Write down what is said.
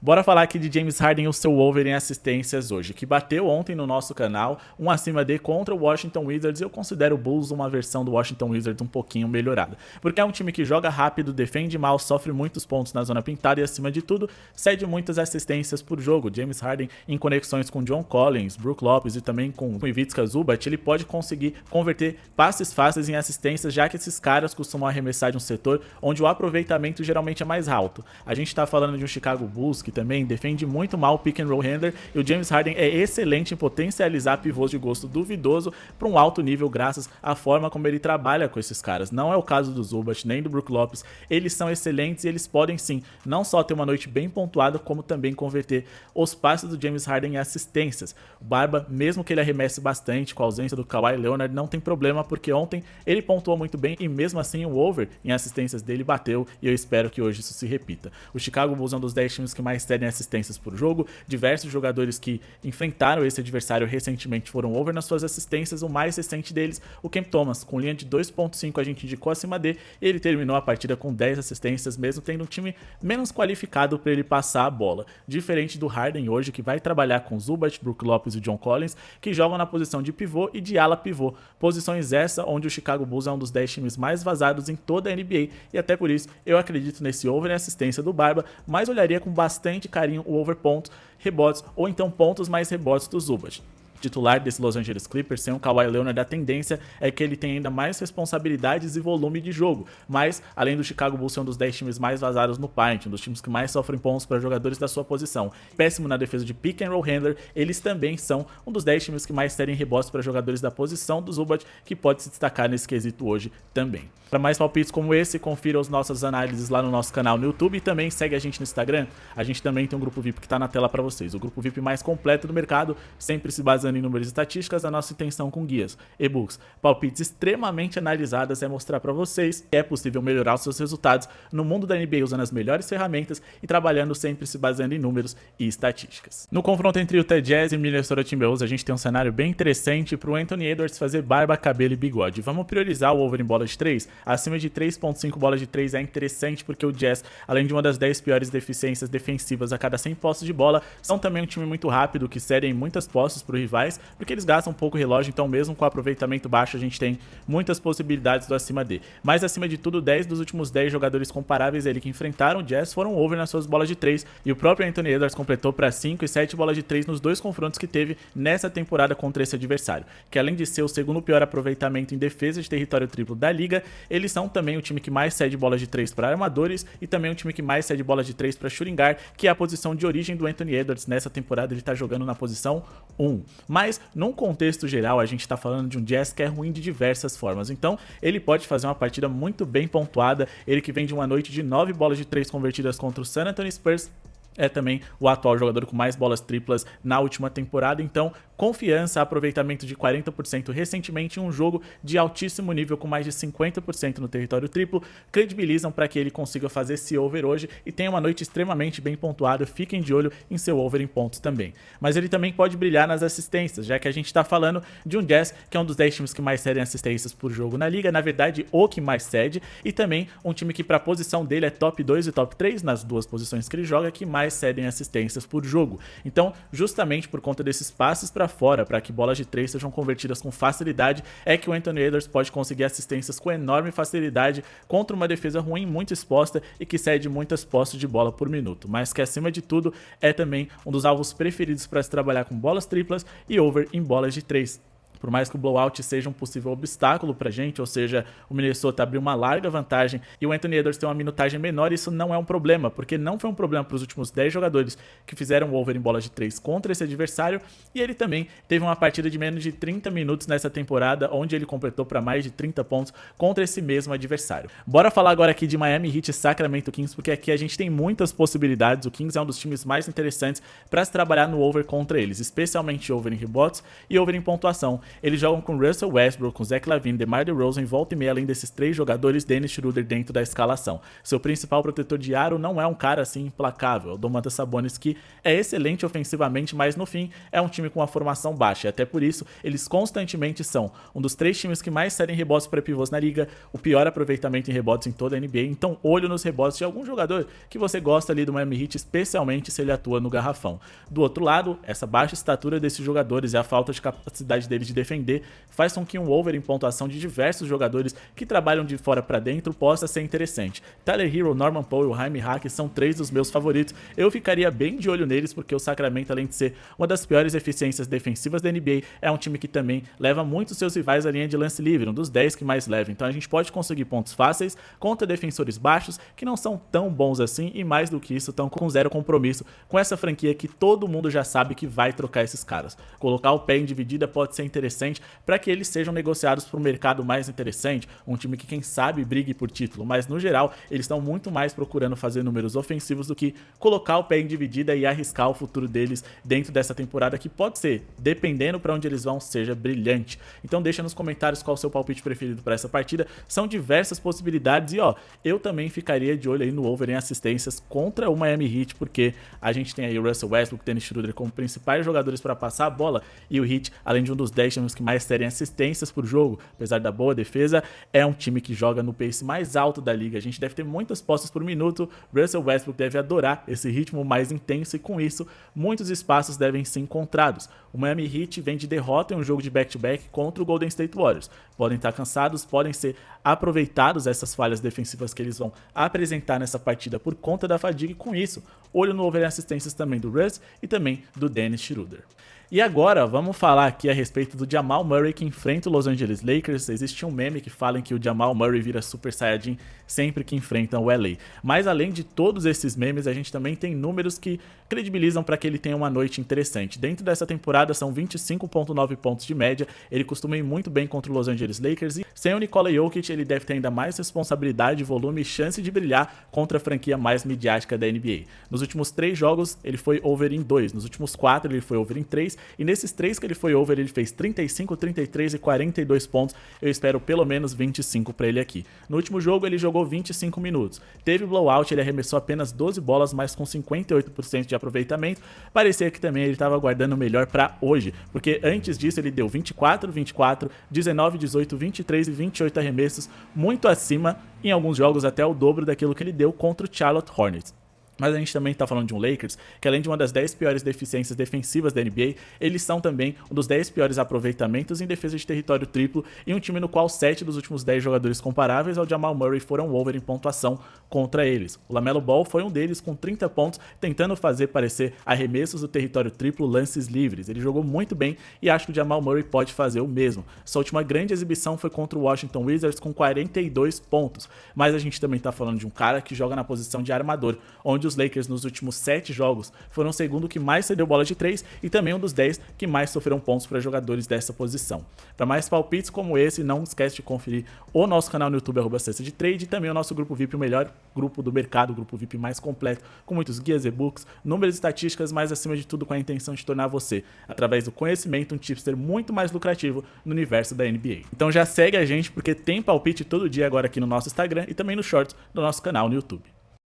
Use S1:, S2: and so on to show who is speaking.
S1: Bora falar aqui de James Harden e o seu over em assistências hoje, que bateu ontem no nosso canal, um acima de contra o Washington Wizards, e eu considero o Bulls uma versão do Washington Wizards um pouquinho melhorada. Porque é um time que joga rápido, defende mal, sofre muitos pontos na zona pintada e, acima de tudo, cede muitas assistências por jogo. James Harden, em conexões com John Collins, Brook Lopes e também com Ivica Zubac, ele pode conseguir converter passes fáceis em assistências, já que esses caras costumam arremessar de um setor onde o aproveitamento geralmente é mais alto. A gente tá falando de um Chicago Bulls que também defende muito mal o pick and roll handler, e o James Harden é excelente em potencializar pivôs de gosto duvidoso para um alto nível graças à forma como ele trabalha com esses caras. Não é o caso do Zubac nem do Brook Lopes, eles são excelentes e eles podem sim não só ter uma noite bem pontuada, como também converter os passes do James Harden em assistências. O Barba, mesmo que ele arremesse bastante com a ausência do Kawhi Leonard, não tem problema, porque ontem ele pontuou muito bem e mesmo assim o over em assistências dele bateu, e eu espero que hoje isso se repita. O Chicago Bulls é um dos 10 times que mais cedem assistências por jogo. Diversos jogadores que enfrentaram esse adversário recentemente foram over nas suas assistências. O mais recente deles, o Cam Thomas, com linha de 2.5 a gente indicou acima dele, e ele terminou a partida com 10 assistências, mesmo tendo um time menos qualificado para ele passar a bola. Diferente do Harden hoje, que vai trabalhar com Zubac, Brook Lopes e John Collins, que jogam na posição de pivô e de ala pivô. Posições essa onde o Chicago Bulls é um dos 10 times mais vazados em toda a NBA, e até por isso eu acredito nesse over em assistência do Barba, mas olharia com bastante carinho o over pontos, rebotes ou então pontos mais rebotes do Zubac. Titular desse Los Angeles Clippers, sem o Kawhi Leonard, a tendência é que ele tenha ainda mais responsabilidades e volume de jogo, mas além do Chicago Bulls ser um dos 10 times mais vazados no Paint, um dos times que mais sofrem pontos para jogadores da sua posição, péssimo na defesa de pick and roll handler, eles também são um dos 10 times que mais cedem rebotes para jogadores da posição do Zubac, que pode se destacar nesse quesito hoje também. Para mais palpites como esse, confira as nossas análises lá no nosso canal no YouTube e também segue a gente no Instagram. A gente também tem um grupo VIP que está na tela para vocês, o grupo VIP mais completo do mercado, sempre se baseando em números e estatísticas. A nossa intenção com guias, e-books, palpites extremamente analisadas é mostrar para vocês que é possível melhorar os seus resultados no mundo da NBA usando as melhores ferramentas e trabalhando sempre se baseando em números e estatísticas. No confronto entre Utah Jazz e Minnesota Timberwolves, a gente tem um cenário bem interessante para o Anthony Edwards fazer barba, cabelo e bigode. Vamos priorizar o over em bola de 3? Acima de 3.5 bolas de 3 é interessante porque o Jazz, além de uma das 10 piores deficiências defensivas a cada 100 posses de bola, são também um time muito rápido que cedem muitas posses para os rivais, porque eles gastam um pouco o relógio, então mesmo com aproveitamento baixo a gente tem muitas possibilidades do acima D. Mas acima de tudo, 10 dos últimos 10 jogadores comparáveis a ele que enfrentaram o Jazz foram over nas suas bolas de 3, e o próprio Anthony Edwards completou para 5 e 7 bolas de 3 nos dois confrontos que teve nessa temporada contra esse adversário, que além de ser o segundo pior aproveitamento em defesa de território triplo da liga, eles são também o time que mais cede bolas de 3 para armadores e também o time que mais cede bolas de 3 para shooting guard, que é a posição de origem do Anthony Edwards. Nessa temporada ele está jogando na posição 1. Mas, num contexto geral, a gente está falando de um Jazz que é ruim de diversas formas, então ele pode fazer uma partida muito bem pontuada. Ele que vem de uma noite de 9 bolas de 3 convertidas contra o San Antonio Spurs, é também o atual jogador com mais bolas triplas na última temporada, então confiança, aproveitamento de 40% recentemente em um jogo de altíssimo nível com mais de 50% no território triplo, credibilizam para que ele consiga fazer esse over hoje e tenha uma noite extremamente bem pontuada. Fiquem de olho em seu over em pontos também. Mas ele também pode brilhar nas assistências, já que a gente está falando de um Jazz que é um dos 10 times que mais cedem assistências por jogo na liga, na verdade o que mais cede, e também um time que para a posição dele é top 2 e top 3 nas duas posições que ele joga, que mais cedem assistências por jogo. Então, justamente por conta desses passes para fora, para que bolas de 3 sejam convertidas com facilidade, é que o Anthony Edwards pode conseguir assistências com enorme facilidade contra uma defesa ruim, muito exposta e que cede muitas posses de bola por minuto, mas que acima de tudo é também um dos alvos preferidos para se trabalhar com bolas triplas e over em bolas de 3. Por mais que o blowout seja um possível obstáculo pra gente, ou seja, o Minnesota abriu uma larga vantagem e o Anthony Edwards tem uma minutagem menor, isso não é um problema, porque não foi um problema para os últimos 10 jogadores que fizeram over em bola de 3 contra esse adversário, e ele também teve uma partida de menos de 30 minutos nessa temporada, onde ele completou para mais de 30 pontos contra esse mesmo adversário. Bora falar agora aqui de Miami Heat e Sacramento Kings, porque aqui a gente tem muitas possibilidades. O Kings é um dos times mais interessantes para se trabalhar no over contra eles, especialmente over em rebotes e over em pontuação. eles jogam com Russell Westbrook, com Zach LaVine, DeMar DeRozan, em volta e meia, além desses 3 jogadores, Dennis Schroeder dentro da escalação. Seu principal protetor de aro não é um cara assim implacável, o Domantas Sabonis, que é excelente ofensivamente, mas no fim é um time com uma formação baixa, e até por isso eles constantemente são um dos 3 times que mais cedem rebotes para pivôs na liga, o pior aproveitamento em rebotes em toda a NBA, então olho nos rebotes de algum jogador que você gosta ali do Miami Heat, especialmente se ele atua no garrafão. Do outro lado, essa baixa estatura desses jogadores e a falta de capacidade deles de defender faz com que um over em pontuação de diversos jogadores que trabalham de fora para dentro possa ser interessante. Tyler Herro, Norman Powell e Jaime Hack são 3 dos meus favoritos. Eu ficaria bem de olho neles porque o Sacramento, além de ser uma das piores eficiências defensivas da NBA, é um time que também leva muito seus rivais à linha de lance livre, um dos 10 que mais leva. Então a gente pode conseguir pontos fáceis contra defensores baixos que não são tão bons assim e mais do que isso estão com zero compromisso com essa franquia que todo mundo já sabe que vai trocar esses caras. Colocar o pé em dividida pode ser interessante para que eles sejam negociados para um mercado mais interessante, um time que quem sabe brigue por título, mas no geral eles estão muito mais procurando fazer números ofensivos do que colocar o pé em dividida e arriscar o futuro deles dentro dessa temporada que pode ser, dependendo para onde eles vão, seja brilhante. Então deixa nos comentários qual o seu palpite preferido para essa partida, são diversas possibilidades e eu também ficaria de olho aí no over em assistências contra o Miami Heat, porque a gente tem aí o Russell Westbrook, Dennis Schroeder como principais jogadores para passar a bola e o Heat, além de um dos 10 times que mais terem assistências por jogo, apesar da boa defesa, é um time que joga no pace mais alto da liga. A gente deve ter muitas posses por minuto, Russell Westbrook deve adorar esse ritmo mais intenso e com isso, muitos espaços devem ser encontrados. O Miami Heat vem de derrota em um jogo de back-to-back contra o Golden State Warriors. Podem estar cansados, podem ser aproveitados essas falhas defensivas que eles vão apresentar nessa partida por conta da fadiga e com isso, olho no over em assistências também do Russ e também do Dennis Schroeder. E agora, vamos falar aqui a respeito do Jamal Murray que enfrenta o Los Angeles Lakers. Existe um meme que fala que o Jamal Murray vira Super Saiyajin sempre que enfrentam o LA. Mas além de todos esses memes, a gente também tem números que credibilizam para que ele tenha uma noite interessante. Dentro dessa temporada são 25,9 pontos de média, ele costuma ir muito bem contra o Los Angeles Lakers e sem o Nikola Jokic ele deve ter ainda mais responsabilidade, volume e chance de brilhar contra a franquia mais midiática da NBA. Nos últimos 3 jogos ele foi over em 2, nos últimos 4 ele foi over em 3 e nesses 3 que ele foi over ele fez 35, 33 e 42 pontos, eu espero pelo menos 25 para ele aqui. No último jogo ele jogou 25 minutos, teve blowout, ele arremessou apenas 12 bolas, mas com 58% de aproveitamento, parecia que também ele estava guardando o melhor para hoje, porque antes disso ele deu 24, 24, 19, 18, 23 e 28 arremessos, muito acima, em alguns jogos até o dobro daquilo que ele deu contra o Charlotte Hornets. Mas a gente também está falando de um Lakers que além de uma das 10 piores deficiências defensivas da NBA, eles são também um dos 10 piores aproveitamentos em defesa de território triplo e um time no qual 7 dos últimos 10 jogadores comparáveis ao Jamal Murray foram over em pontuação contra eles. O LaMelo Ball foi um deles com 30 pontos, tentando fazer parecer arremessos do território triplo lances livres. Ele jogou muito bem e acho que o Jamal Murray pode fazer o mesmo. Sua última grande exibição foi contra o Washington Wizards com 42 pontos, mas a gente também está falando de um cara que joga na posição de armador, onde os Lakers nos últimos 7 jogos foram o segundo que mais cedeu bola de 3 e também um dos 10 que mais sofreram pontos para jogadores dessa posição. Para mais palpites como esse, não esquece de conferir o nosso canal no YouTube, @CestaDeTrade, e também o nosso grupo VIP, o melhor grupo do mercado, o grupo VIP mais completo, com muitos guias, e-books, números e estatísticas, mas acima de tudo com a intenção de tornar você, através do conhecimento, um tipster muito mais lucrativo no universo da NBA. Então já segue a gente porque tem palpite todo dia agora aqui no nosso Instagram e também no Shorts do nosso canal no YouTube.